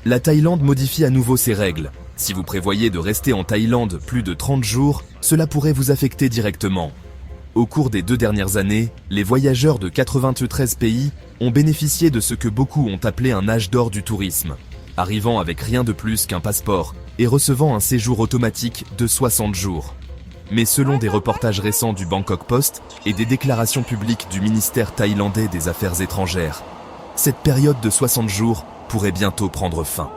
La Thaïlande modifie à nouveau ses règles. Si vous prévoyez de rester en Thaïlande plus de 30 jours, cela pourrait vous affecter directement. Au cours des 2 dernières années, les voyageurs de 93 pays ont bénéficié de ce que beaucoup ont appelé un âge d'or du tourisme, arrivant avec rien de plus qu'un passeport et recevant un séjour automatique de 60 jours. Mais selon des reportages récents du Bangkok Post et des déclarations publiques du ministère thaïlandais des Affaires étrangères, cette période de 60 jours pourrait bientôt prendre fin.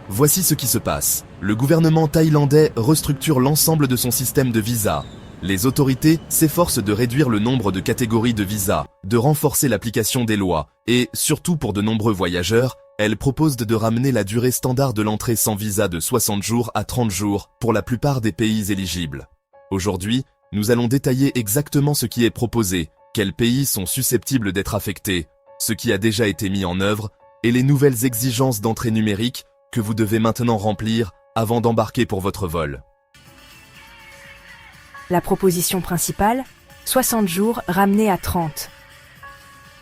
Voici ce qui se passe. Le gouvernement thaïlandais restructure l'ensemble de son système de visa. Les autorités s'efforcent de réduire le nombre de catégories de visas, de renforcer l'application des lois, et, surtout pour de nombreux voyageurs, elles proposent de ramener la durée standard de l'entrée sans visa de 60 jours à 30 jours pour la plupart des pays éligibles. Aujourd'hui, nous allons détailler exactement ce qui est proposé, quels pays sont susceptibles d'être affectés, ce qui a déjà été mis en œuvre, et les nouvelles exigences d'entrée numérique que vous devez maintenant remplir avant d'embarquer pour votre vol. La proposition principale, 60 jours ramenés à 30.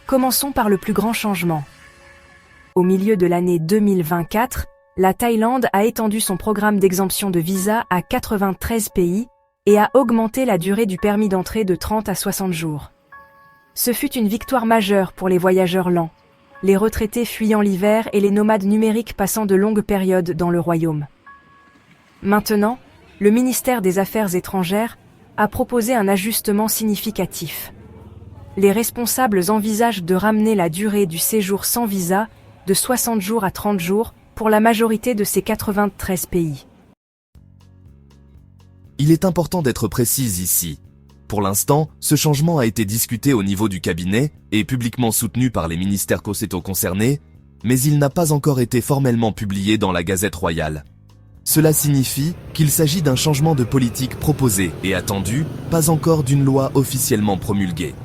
Commençons par le plus grand changement. Au milieu de l'année 2024, la Thaïlande a étendu son programme d'exemption de visa à 93 pays et a augmenté la durée du permis d'entrée de 30 à 60 jours. Ce fut une victoire majeure pour les voyageurs lents, les retraités fuyant l'hiver et les nomades numériques passant de longues périodes dans le royaume. Maintenant, le ministère des Affaires étrangères a proposé un ajustement significatif. Les responsables envisagent de ramener la durée du séjour sans visa de 60 jours à 30 jours pour la majorité de ces 93 pays. Il est important d'être précise ici. Pour l'instant, ce changement a été discuté au niveau du cabinet et publiquement soutenu par les ministères concernés, mais il n'a pas encore été formellement publié dans la Gazette royale. Cela signifie qu'il s'agit d'un changement de politique proposé et attendu, pas encore d'une loi officiellement promulguée.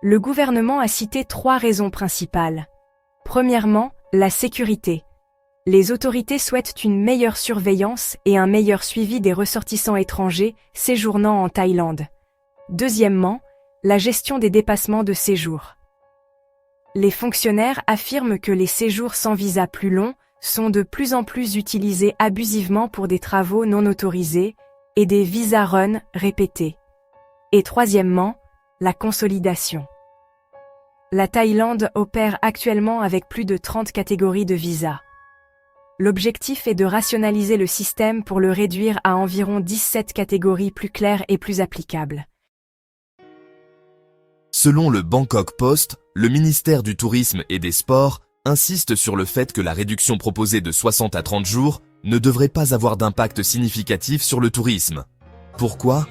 Le gouvernement a cité 3 raisons principales. Premièrement, la sécurité. Les autorités souhaitent une meilleure surveillance et un meilleur suivi des ressortissants étrangers séjournant en Thaïlande. Deuxièmement, la gestion des dépassements de séjour. Les fonctionnaires affirment que les séjours sans visa plus longs sont de plus en plus utilisés abusivement pour des travaux non autorisés et des visa run répétés. Et troisièmement, la consolidation. La Thaïlande opère actuellement avec plus de 30 catégories de visas. L'objectif est de rationaliser le système pour le réduire à environ 17 catégories plus claires et plus applicables. Selon le Bangkok Post, le ministère du Tourisme et des Sports insiste sur le fait que la réduction proposée de 60 à 30 jours ne devrait pas avoir d'impact significatif sur le tourisme. Pourquoi ?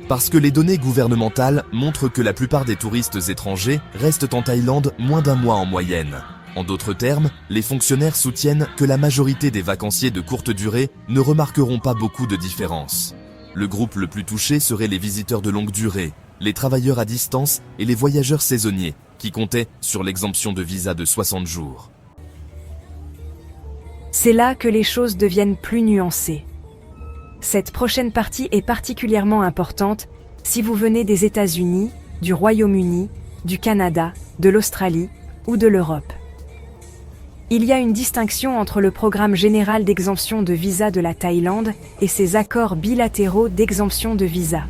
Parce que les données gouvernementales montrent que la plupart des touristes étrangers restent en Thaïlande moins d'1 mois en moyenne. En d'autres termes, les fonctionnaires soutiennent que la majorité des vacanciers de courte durée ne remarqueront pas beaucoup de différence. Le groupe le plus touché serait les visiteurs de longue durée, les travailleurs à distance et les voyageurs saisonniers, qui comptaient sur l'exemption de visa de 60 jours. C'est là que les choses deviennent plus nuancées. Cette prochaine partie est particulièrement importante si vous venez des États-Unis, du Royaume-Uni, du Canada, de l'Australie ou de l'Europe. Il y a une distinction entre le programme général d'exemption de visa de la Thaïlande et ses accords bilatéraux d'exemption de visa.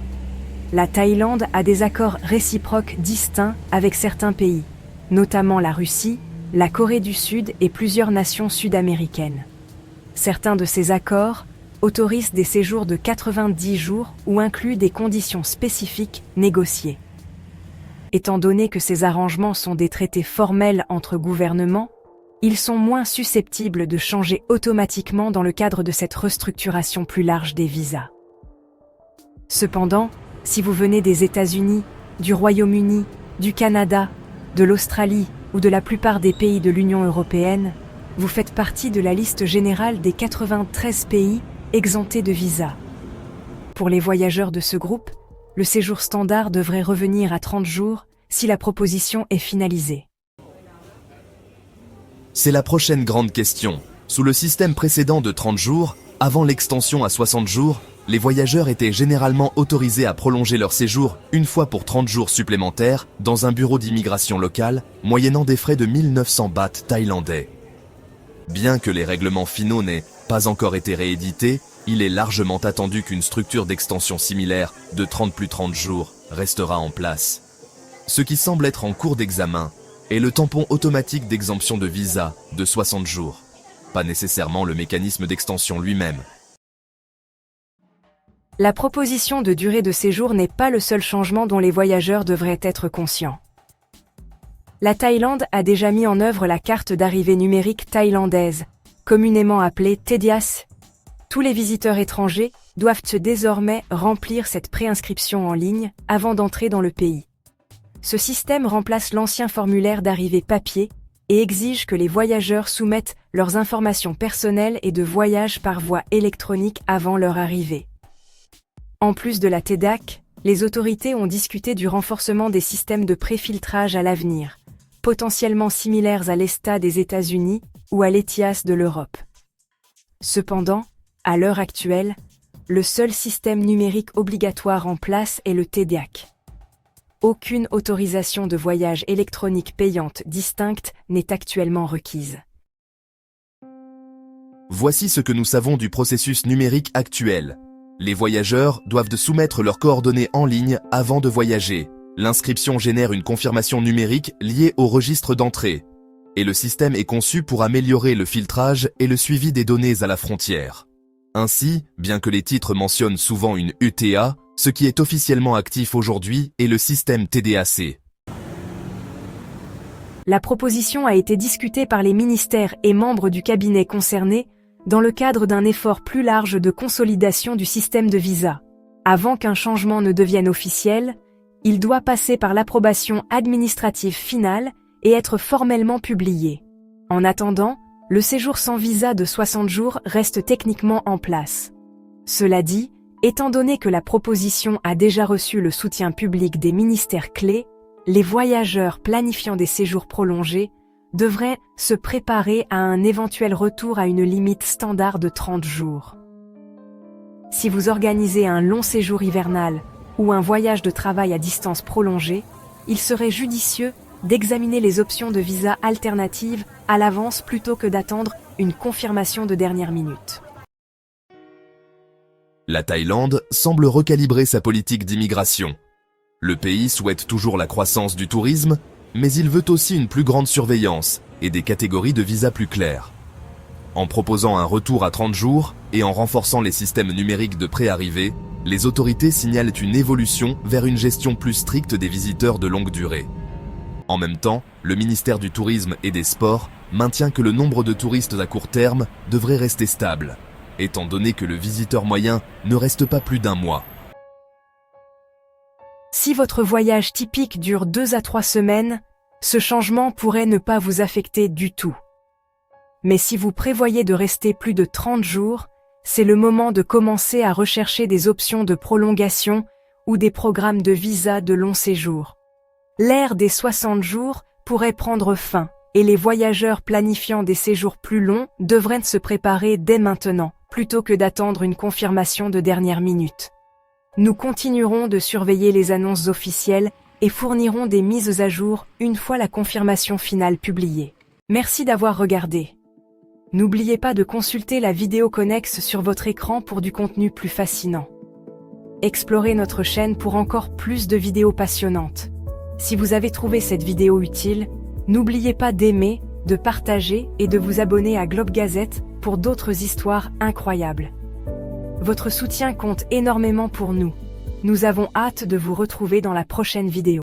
La Thaïlande a des accords réciproques distincts avec certains pays, notamment la Russie, la Corée du Sud et plusieurs nations sud-américaines. Certains de ces accords autorisent des séjours de 90 jours ou incluent des conditions spécifiques négociées. Étant donné que ces arrangements sont des traités formels entre gouvernements, ils sont moins susceptibles de changer automatiquement dans le cadre de cette restructuration plus large des visas. Cependant, si vous venez des États-Unis, du Royaume-Uni, du Canada, de l'Australie ou de la plupart des pays de l'Union européenne, vous faites partie de la liste générale des 93 pays exemptés de visa. Pour les voyageurs de ce groupe, le séjour standard devrait revenir à 30 jours si la proposition est finalisée. C'est la prochaine grande question. Sous le système précédent de 30 jours, avant l'extension à 60 jours, les voyageurs étaient généralement autorisés à prolonger leur séjour une fois pour 30 jours supplémentaires dans un bureau d'immigration local, moyennant des frais de 1900 bahts thaïlandais. Bien que les règlements finaux n'aient pas encore été réédités, il est largement attendu qu'une structure d'extension similaire de 30 plus 30 jours restera en place. Ce qui semble être en cours d'examen est le tampon automatique d'exemption de visa de 60 jours, pas nécessairement le mécanisme d'extension lui-même. La proposition de durée de séjour n'est pas le seul changement dont les voyageurs devraient être conscients. La Thaïlande a déjà mis en œuvre la carte d'arrivée numérique thaïlandaise, communément appelée TDAS. Tous les visiteurs étrangers doivent désormais remplir cette préinscription en ligne avant d'entrer dans le pays. Ce système remplace l'ancien formulaire d'arrivée papier et exige que les voyageurs soumettent leurs informations personnelles et de voyage par voie électronique avant leur arrivée. En plus de la TDAC, les autorités ont discuté du renforcement des systèmes de préfiltrage à l'avenir, potentiellement similaires à l'ESTA des États-Unis ou à l'ETIAS de l'Europe. Cependant, à l'heure actuelle, le seul système numérique obligatoire en place est le TDAC. Aucune autorisation de voyage électronique payante distincte n'est actuellement requise. Voici ce que nous savons du processus numérique actuel. Les voyageurs doivent soumettre leurs coordonnées en ligne avant de voyager. L'inscription génère une confirmation numérique liée au registre d'entrée. Et le système est conçu pour améliorer le filtrage et le suivi des données à la frontière. Ainsi, bien que les titres mentionnent souvent une UTA, ce qui est officiellement actif aujourd'hui est le système TDAC. La proposition a été discutée par les ministères et membres du cabinet concernés dans le cadre d'un effort plus large de consolidation du système de visa. Avant qu'un changement ne devienne officiel, il doit passer par l'approbation administrative finale et être formellement publié. En attendant, le séjour sans visa de 60 jours reste techniquement en place. Cela dit, étant donné que la proposition a déjà reçu le soutien public des ministères clés, les voyageurs planifiant des séjours prolongés devraient se préparer à un éventuel retour à une limite standard de 30 jours. Si vous organisez un long séjour hivernal ou un voyage de travail à distance prolongée, il serait judicieux d'examiner les options de visa alternatives à l'avance plutôt que d'attendre une confirmation de dernière minute. La Thaïlande semble recalibrer sa politique d'immigration. Le pays souhaite toujours la croissance du tourisme, mais il veut aussi une plus grande surveillance et des catégories de visas plus claires. En proposant un retour à 30 jours et en renforçant les systèmes numériques de préarrivée, les autorités signalent une évolution vers une gestion plus stricte des visiteurs de longue durée. En même temps, le ministère du Tourisme et des Sports maintient que le nombre de touristes à court terme devrait rester stable, étant donné que le visiteur moyen ne reste pas plus d'un mois. Si votre voyage typique dure 2 à 3 semaines, ce changement pourrait ne pas vous affecter du tout. Mais si vous prévoyez de rester plus de 30 jours, c'est le moment de commencer à rechercher des options de prolongation ou des programmes de visa de long séjour. L'ère des 60 jours pourrait prendre fin et les voyageurs planifiant des séjours plus longs devraient se préparer dès maintenant, plutôt que d'attendre une confirmation de dernière minute. Nous continuerons de surveiller les annonces officielles et fournirons des mises à jour une fois la confirmation finale publiée. Merci d'avoir regardé. N'oubliez pas de consulter la vidéo connexe sur votre écran pour du contenu plus fascinant. Explorez notre chaîne pour encore plus de vidéos passionnantes. Si vous avez trouvé cette vidéo utile, n'oubliez pas d'aimer, de partager et de vous abonner à Globe Gazette pour d'autres histoires incroyables. Votre soutien compte énormément pour nous. Nous avons hâte de vous retrouver dans la prochaine vidéo.